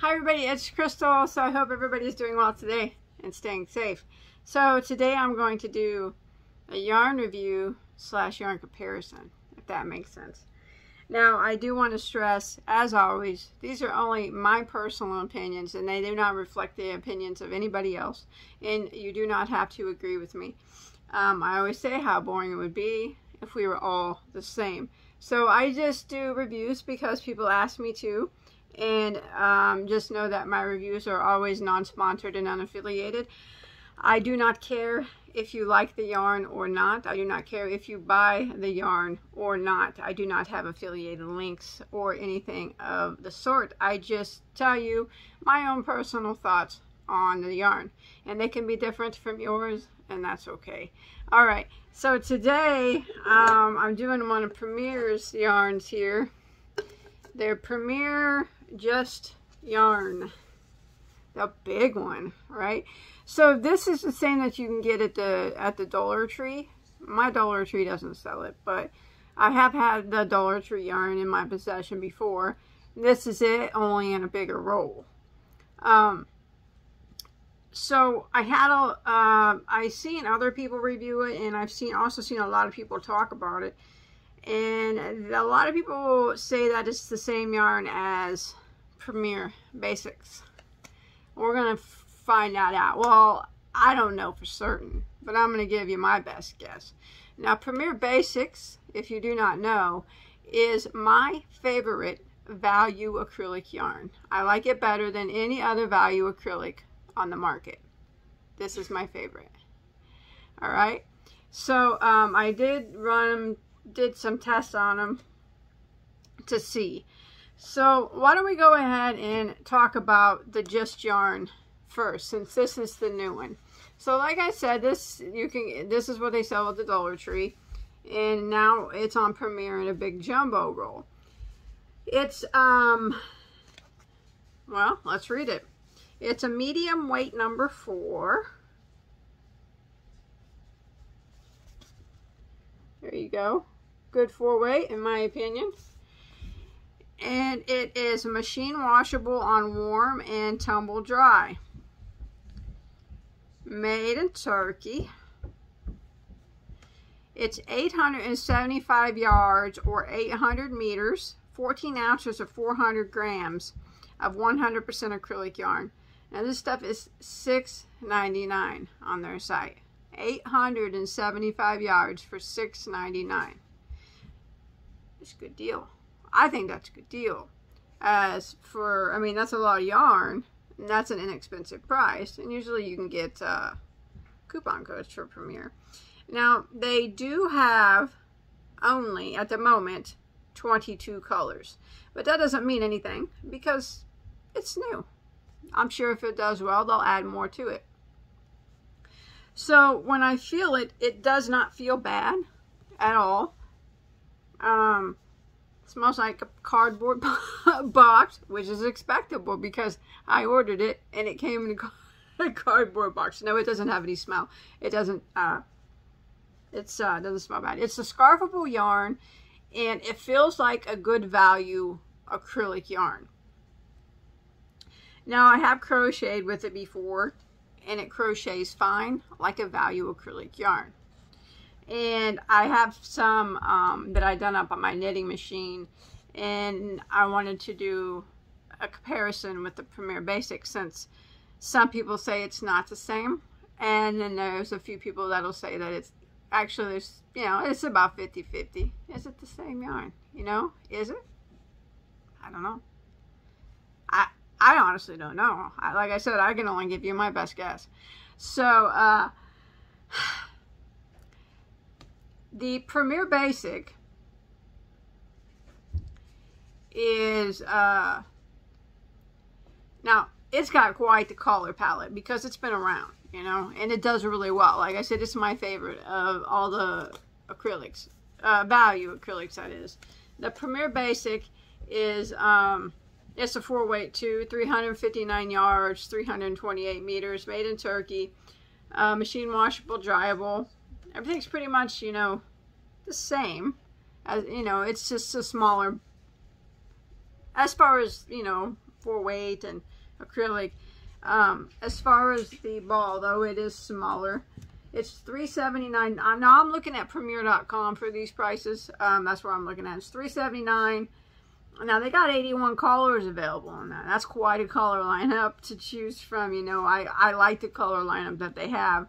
Hi everybody, it's Crystal. So I hope everybody's doing well today and staying safe. So today I'm going to do a yarn review / yarn comparison, if that makes sense. Now I do want to stress, as always, these are only my personal opinions and they do not reflect the opinions of anybody else, and you do not have to agree with me. I always say how boring it would be if we were all the same. So I just do reviews because people ask me to. And just know that my reviews are always non-sponsored and unaffiliated. I do not care if you like the yarn or not. I do not care if you buy the yarn or not. I do not have affiliated links or anything of the sort. I just tell you my own personal thoughts on the yarn. And they can be different from yours, and that's okay. Alright, so today I'm doing one of Premier's yarns here. They're Premier Just Yarn, the big one, right? So this is the same that you can get at the Dollar Tree. My Dollar Tree doesn't sell it, but I have had the Dollar Tree yarn in my possession before. This is it, only in a bigger roll. So I had I seen other people review it, and I've also seen a lot of people talk about it. And a lot of people say that it's the same yarn as Premier Basics. We're going to find that out. Well, I don't know for certain, but I'm going to give you my best guess. Now, Premier Basics, if you do not know, is my favorite value acrylic yarn. I like it better than any other value acrylic on the market. This is my favorite. All right. So I did some tests on them to see. So why don't we go ahead and talk about the Just Yarn first, since this is the new one. So like I said, this is what they sell at the Dollar Tree, and now it's on Premier in a big jumbo roll. It's well, let's read it. It's a medium weight number 4. There you go. Good 4 weight in my opinion. And it is machine washable on warm and tumble dry. Made in Turkey. It's 875 yards or 800 meters, 14 ounces or 400 grams of 100% acrylic yarn. Now this stuff is $6.99 on their site. 875 yards for $6.99. It's a good deal. I think that's a good deal. As for, I mean, that's a lot of yarn, and that's an inexpensive price. And usually you can get coupon codes for Premier. Now, they do have only, at the moment, 22 colors. But that doesn't mean anything because it's new. I'm sure if it does well, they'll add more to it. So when I feel it, it does not feel bad at all. Smells like a cardboard box, which is expectable because I ordered it and it came in a cardboard box. No, it doesn't have any smell. It doesn't. Doesn't smell bad. It's a scarfable yarn, and it feels like a good value acrylic yarn. Now I have crocheted with it before, and it crochets fine like a value acrylic yarn. And I have some that I done up on my knitting machine, and I wanted to do a comparison with the Premier Basics, since some people say it's not the same, and then there's a few people that'll say that it's actually, there's, you know, it's about 50-50. Is it the same yarn? You know, is it? I don't know. I honestly don't know. Like I said, I can only give you my best guess. So, the Premier Basic is, now, it's got quite the color palette because it's been around, you know, and it does really well. Like I said, it's my favorite of all the acrylics, value acrylics, that is. The Premier Basic is, it's a 4 weight too, 359 yards, 328 meters, made in Turkey, machine washable, dryable. Everything's pretty much, you know, the same. As you know, it's just a smaller, as far as, you know, for weight and acrylic. As far as the ball, though, it is smaller. It's $3.79. Now I'm looking at Premier.com for these prices. That's where I'm looking at. It's $3.79. Now they got 81 colors available on that. That's quite a color lineup to choose from. You know, I like the color lineup that they have.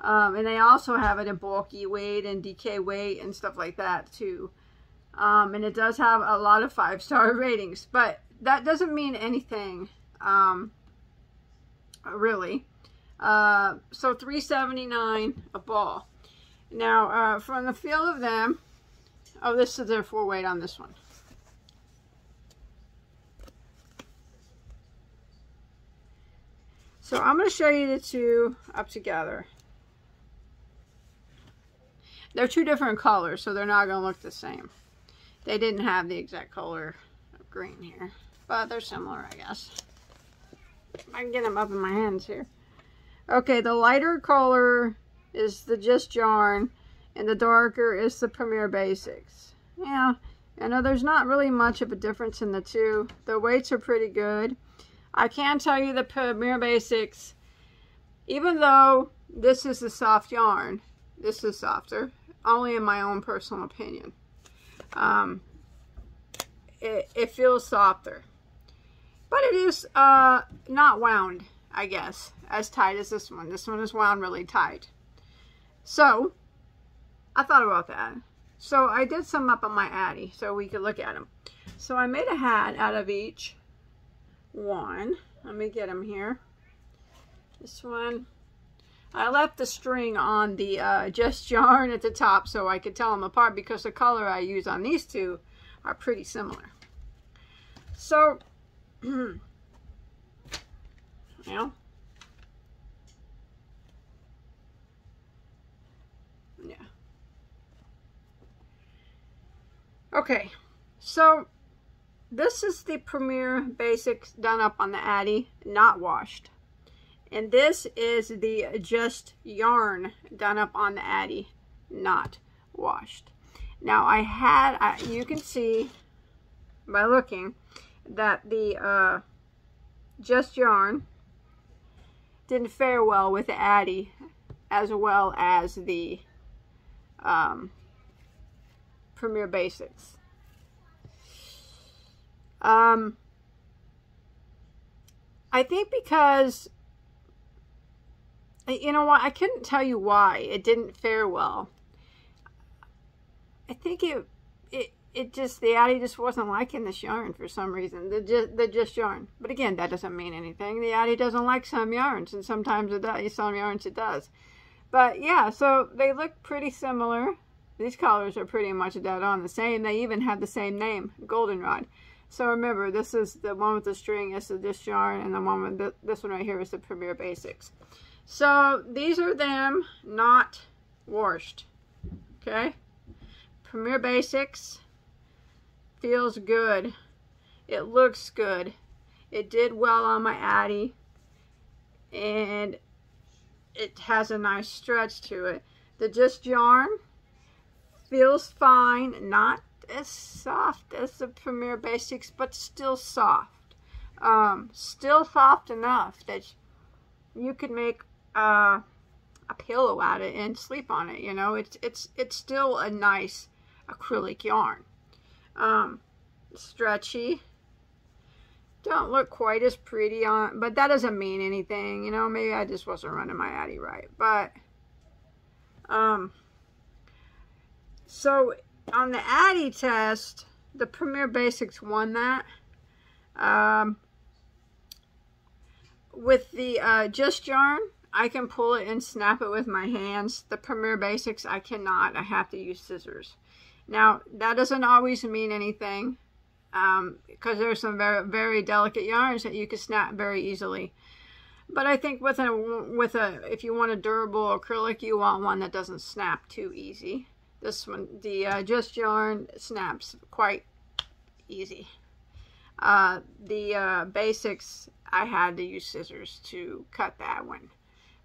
And they also have it in bulky weight and DK weight and stuff like that too. And it does have a lot of 5-star ratings, but that doesn't mean anything, really. So $3.79 a ball. Now, from the feel of them, oh, this is their 4-weight on this one. So I'm going to show you the two up together. They're two different colors, so they're not going to look the same. They didn't have the exact color of green here, but they're similar, I guess. I can get them up in my hands here. Okay, the lighter color is the Just Yarn, and the darker is the Premier Basics. Yeah, I know there's not really much of a difference in the two. The weights are pretty good. I can tell you the Premier Basics, even though this is a soft yarn, this is softer, only in my own personal opinion. It feels softer. But it is not wound, I guess, as tight as this one. This one is wound really tight. So, I thought about that. So, I did some up on my Addy so we could look at them. So, I made a hat out of each one. Let me get them here. This one. I left the string on the Just Yarn at the top so I could tell them apart because the color I use on these two are pretty similar. So, well, yeah. Okay, so this is the Premier Basics done up on the Addy, not washed. And this is the Just Yarn done up on the Addy, not washed. Now you can see by looking that the Just Yarn didn't fare well with the Addy as well as the Premier Basics. I think because, you know what, I couldn't tell you why it didn't fare well. I think it just, the Addy just wasn't liking this yarn for some reason, the Just Yarn. But again, that doesn't mean anything. The Addy doesn't like some yarns, and sometimes it does, some yarns it does. But yeah, so they look pretty similar. These colors are pretty much dead on the same. They even have the same name, Goldenrod. So remember, this is the one with the string, this is Just Yarn, and the one with this one right here is the Premier Basics. So these are them not washed. Okay? Premier Basics feels good. It looks good. It did well on my Addy, and it has a nice stretch to it. The Just Yarn feels fine, not as soft as the Premier Basics, but still soft. Still soft enough that you could make a pillow out of it and sleep on it. You know, it's still a nice acrylic yarn. Stretchy. Don't look quite as pretty on, but that doesn't mean anything. You know, maybe I just wasn't running my Addy right. But so on the Addy test, the Premier Basics won that. With the Just Yarn, I can pull it and snap it with my hands. The Premier Basics, I cannot. I have to use scissors. Now, that doesn't always mean anything, because there's some very, very delicate yarns that you can snap very easily. But I think if you want a durable acrylic, you want one that doesn't snap too easy. This one, the Just Yarn, snaps quite easy. The Basics, I had to use scissors to cut that one.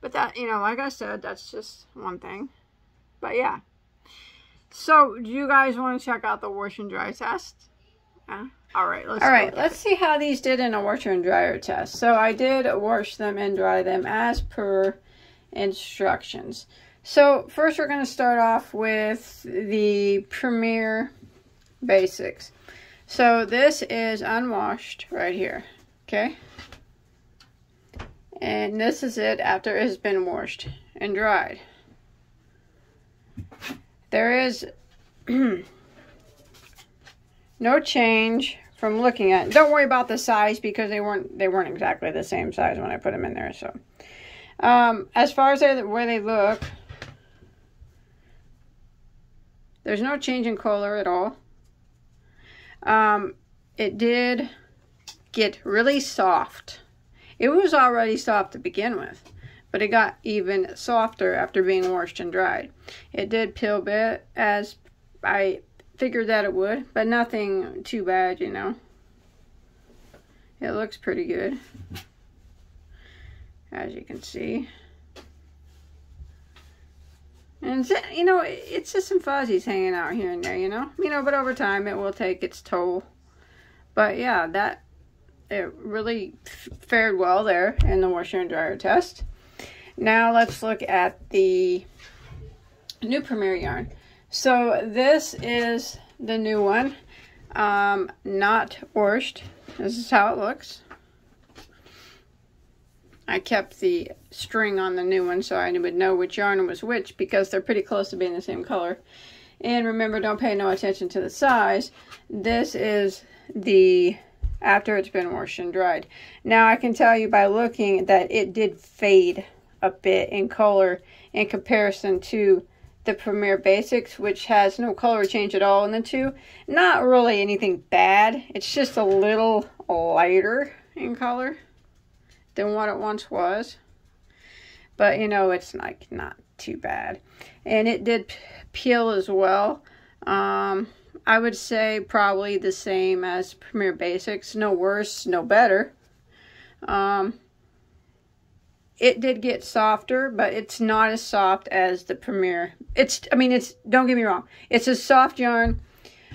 But that, you know, like I said, that's just one thing. But yeah. So, do you guys want to check out the wash and dry test? All right, let's see how these did in a washer and dryer test. So I did wash them and dry them as per instructions. So first we're going to start off with the Premier Basics. So this is unwashed right here, okay? And this is it after it has been washed and dried. There is no change from looking at it. Don't worry about the size because they weren't exactly the same size when I put them in there. So as far as where they look, there's no change in color at all. It did get really soft. It was already soft to begin with, but it got even softer after being washed and dried. It did peel a bit, as I figured that it would, but nothing too bad, you know. It looks pretty good, as you can see. And, you know, it's just some fuzzies hanging out here and there, you know. But over time it will take its toll. But yeah, it really fared well there in the washer and dryer test. Now let's look at the new Premier yarn. So this is the new one, not washed. This is how it looks. I kept the string on the new one so I would know which yarn was which, because they're pretty close to being the same color. And remember, don't pay no attention to the size. This is the after it's been washed and dried. Now I can tell you by looking that it did fade a bit in color in comparison to the Premier Basics, which has no color change at all in the two. Not really anything bad. It's just a little lighter in color than what it once was, but you know, it's like not too bad. And it did peel as well. I would say probably the same as Premier Basics, no worse, no better. It did get softer, but it's not as soft as the Premier. Don't get me wrong, it's a soft yarn.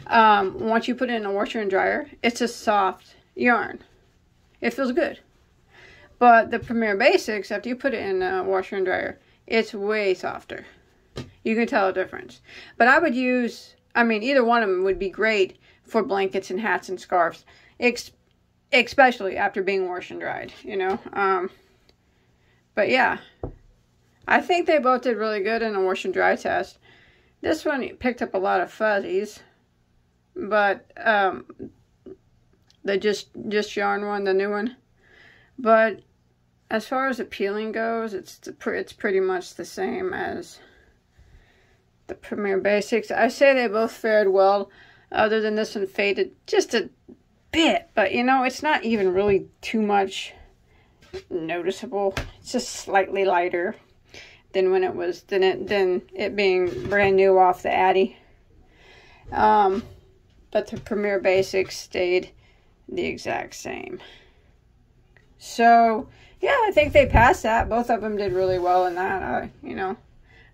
Once you put it in a washer and dryer, it's a soft yarn. It feels good. But the Premier Basics, after you put it in a washer and dryer, it's way softer. You can tell a difference. But I would use, either one of them would be great for blankets and hats and scarves. Especially after being washed and dried, you know. But yeah, I think they both did really good in a wash and dry test. This one picked up a lot of fuzzies. But the just yarn one, the new one. But as far as the peeling goes, it's pretty much the same as the Premier Basics. I say they both fared well, other than this one faded just a bit. But you know, it's not even really too much noticeable. It's just slightly lighter than when it being brand new off the Addy. But the Premier Basics stayed the exact same. So yeah, I think they passed that. Both of them did really well in that.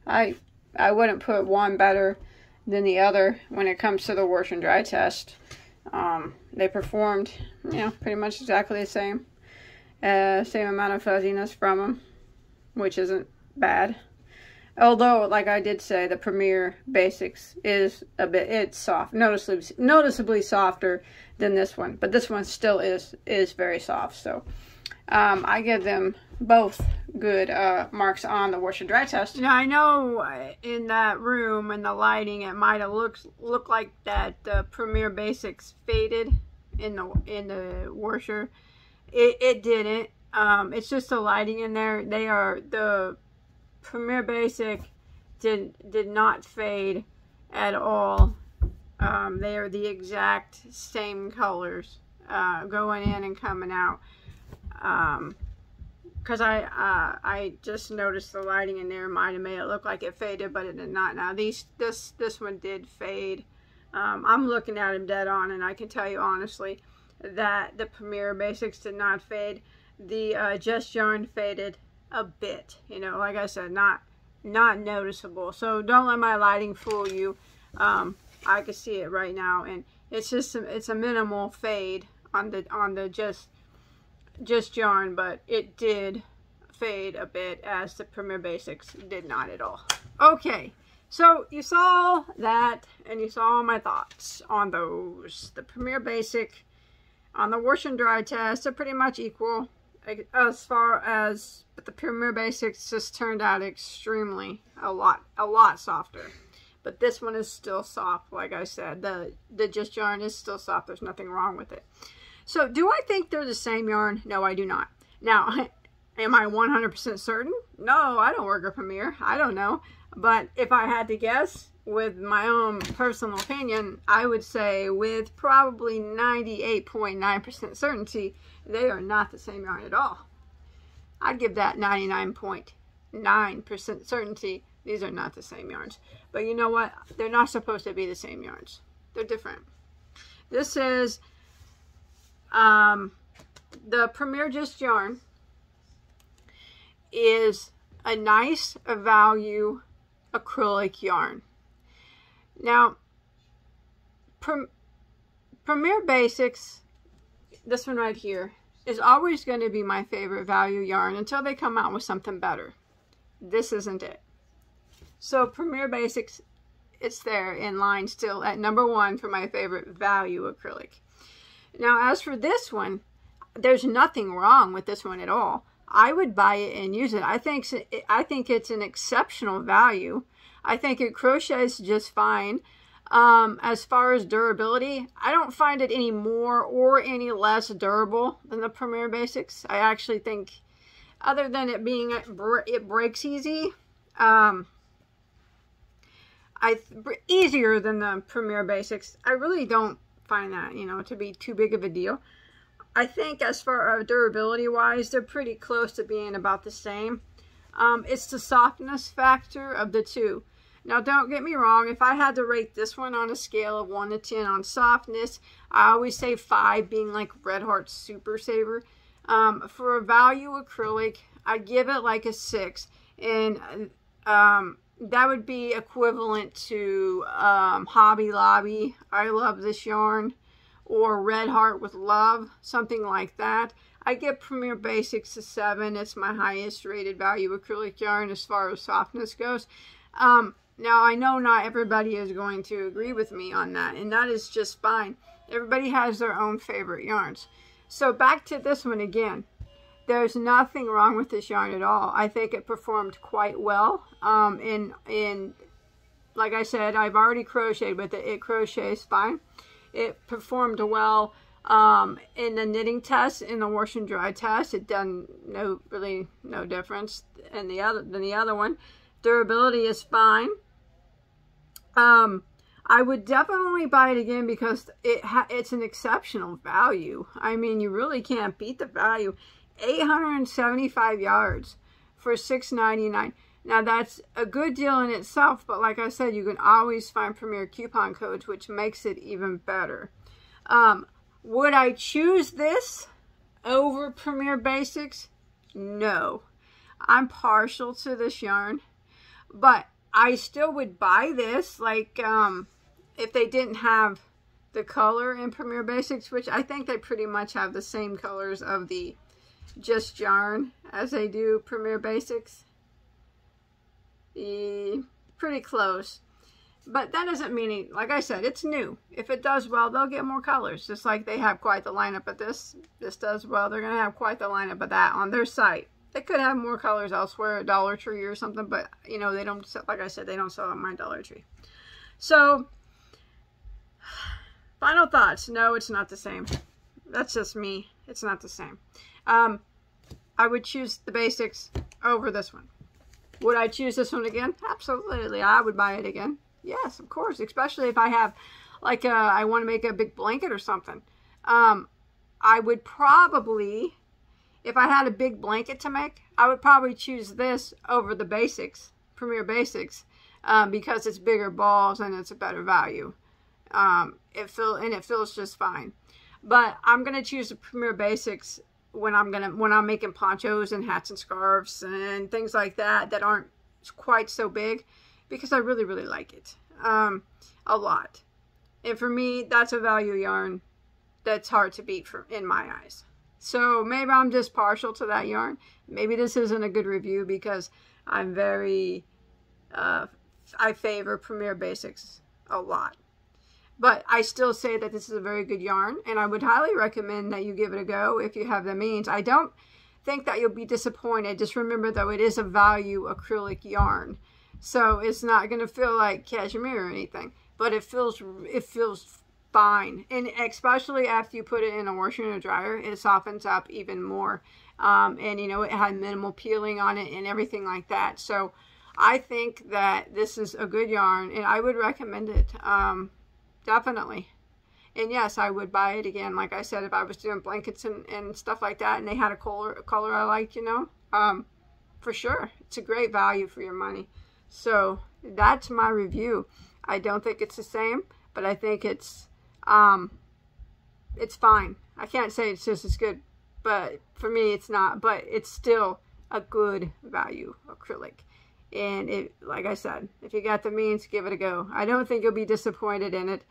I wouldn't put one better than the other when it comes to the wash and dry test. They performed, pretty much exactly the same. Same amount of fuzziness from them, which isn't bad. Although, like I did say, the Premier Basics is it's soft, noticeably softer than this one. But this one still is very soft. So I give them both good marks on the wash and dry test. Now I know in that room and the lighting, it might have looked like that the Premier Basics faded in the washer. It didn't. It's just the lighting in there. The Premier Basic did not fade at all. They are the exact same colors going in and coming out. Because I just noticed the lighting in there might have made it look like it faded, but it did not. Now this one did fade. I'm looking at him dead on, and I can tell you honestly that the Premier Basics did not fade. The Just Yarn faded a bit. Like I said, not noticeable. So don't let my lighting fool you. I can see it right now, and It's a minimal fade on the just yarn, but it did fade a bit, as the Premier Basics did not at all. Okay, so you saw that, and you saw my thoughts on those. The Premier Basic on the wash and dry test are pretty much equal, as far as, but the Premier Basics just turned out extremely a lot softer. But this one is still soft. Like I said, the just yarn is still soft. There's nothing wrong with it. So do I think they're the same yarn? No, I do not. Now, am I 100% certain? No, I don't work at Premier. I don't know. But if I had to guess, with my own personal opinion, I would say with probably 98.9% certainty, they are not the same yarn at all. I'd give that 99.9% certainty. These are not the same yarns. But you know what? They're not supposed to be the same yarns. They're different. This is the Premier Just yarn is a nice value acrylic yarn. Now, Premier Basics, this one right here, is always going to be my favorite value yarn until they come out with something better. This isn't it. So Premier Basics, it's there in line still at #1 for my favorite value acrylic. Now, as for this one, there's nothing wrong with this one at all. I would buy it and use it. I think it's an exceptional value. I think it crochets just fine. As far as durability, I don't find it any more or any less durable than the Premier Basics. I actually think, other than it being, it breaks easy, easier than the Premier Basics. I really don't find that, you know, to be too big of a deal. I think as far as durability wise, they're pretty close to being about the same. It's the softness factor of the two. Now, don't get me wrong. If I had to rate this one on a scale of 1 to 10 on softness, I always say 5 being like Red Heart Super Saver. For a value acrylic, I give it like a 6. And that would be equivalent to Hobby Lobby, I Love This Yarn, or Red Heart with Love, something like that. I give Premier Basics a 7. It's my highest rated value acrylic yarn as far as softness goes. Now, I know not everybody is going to agree with me on that, and that is just fine. Everybody has their own favorite yarns. So back to this one again. There's nothing wrong with this yarn at all. I think it performed quite well. Like I said, I've already crocheted with it. It crochets fine. It performed well in the knitting test, in the wash and dry test. It done really no difference than the other one. Durability is fine. I would definitely buy it again because it's an exceptional value. I mean, you really can't beat the value. 875 yards for $6.99. Now, that's a good deal in itself, but like I said, you can always find Premier coupon codes, which makes it even better. Would I choose this over Premier Basics? No. I'm partial to this yarn, but I still would buy this, like, if they didn't have the color in Premier Basics, which I think they pretty much have the same colors of the just yarn as they do Premier Basics. Pretty close. But that doesn't mean, like I said, it's new. If it does well, they'll get more colors. Just like they have quite the lineup of this. This does well, they're going to have quite the lineup of that on their site. They could have more colors elsewhere at Dollar Tree or something, but, you know, they don't sell, like I said, they don't sell at my Dollar Tree. So, final thoughts. No, it's not the same. That's just me. It's not the same. I would choose the Basics over this one. Would I choose this one again? Absolutely. I would buy it again. Yes, of course. Especially if I have, like, I want to make a big blanket or something. I would probably, if I had a big blanket to make, I would probably choose this over the Basics, Premier Basics, because it's bigger balls and it's a better value. It feels just fine. But I'm gonna choose the Premier Basics when I'm making ponchos and hats and scarves and things like that that aren't quite so big, because I really like it a lot. And for me, that's a value yarn that's hard to beat in my eyes. So maybe I'm just partial to that yarn. Maybe this isn't a good review because I'm very, I favor Premier Basics a lot. But I still say that this is a very good yarn, and I would highly recommend that you give it a go if you have the means. I don't think that you'll be disappointed. Just remember, though, it is a value acrylic yarn, so it's not going to feel like cashmere or anything, but it feels fine. And especially after you put it in a washer and a dryer, it softens up even more. And you know, it had minimal peeling on it and everything like that. So I think that this is a good yarn, and I would recommend it. Definitely. And yes, I would buy it again. Like I said, if I was doing blankets and stuff like that, and they had a color I liked, you know, for sure. It's a great value for your money. So that's my review. I don't think it's the same, but I think it's fine. I can't say it's just as good, but for me it's not, but it's still a good value acrylic. And it, like I said, if you got the means, give it a go. I don't think you'll be disappointed in it.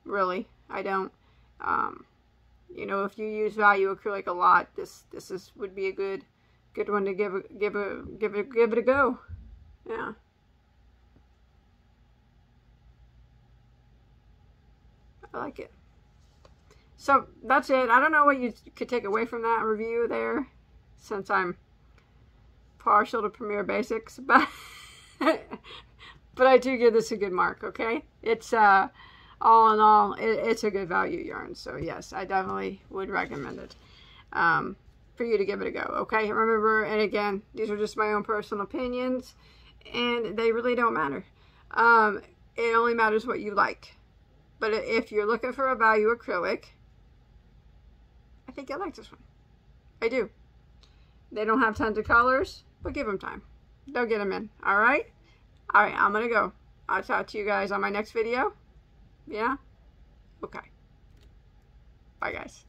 Really, I don't. You know, if you use value acrylic a lot, this would be a good one to give it a go. Yeah. I like it. So that's it. I don't know what you could take away from that review there, since I'm partial to Premier Basics, but but I do give this a good mark. Okay, it's all in all, it's a good value yarn. So yes, I definitely would recommend it for you to give it a go. Okay, remember, and again, these are just my own personal opinions, and they really don't matter. It only matters what you like. But if you're looking for a value acrylic, I think you'll like this one. I do. They don't have tons of colors, but give them time. They'll get them in. All right? All right, I'm going to go. I'll talk to you guys on my next video. Yeah? Okay. Bye, guys.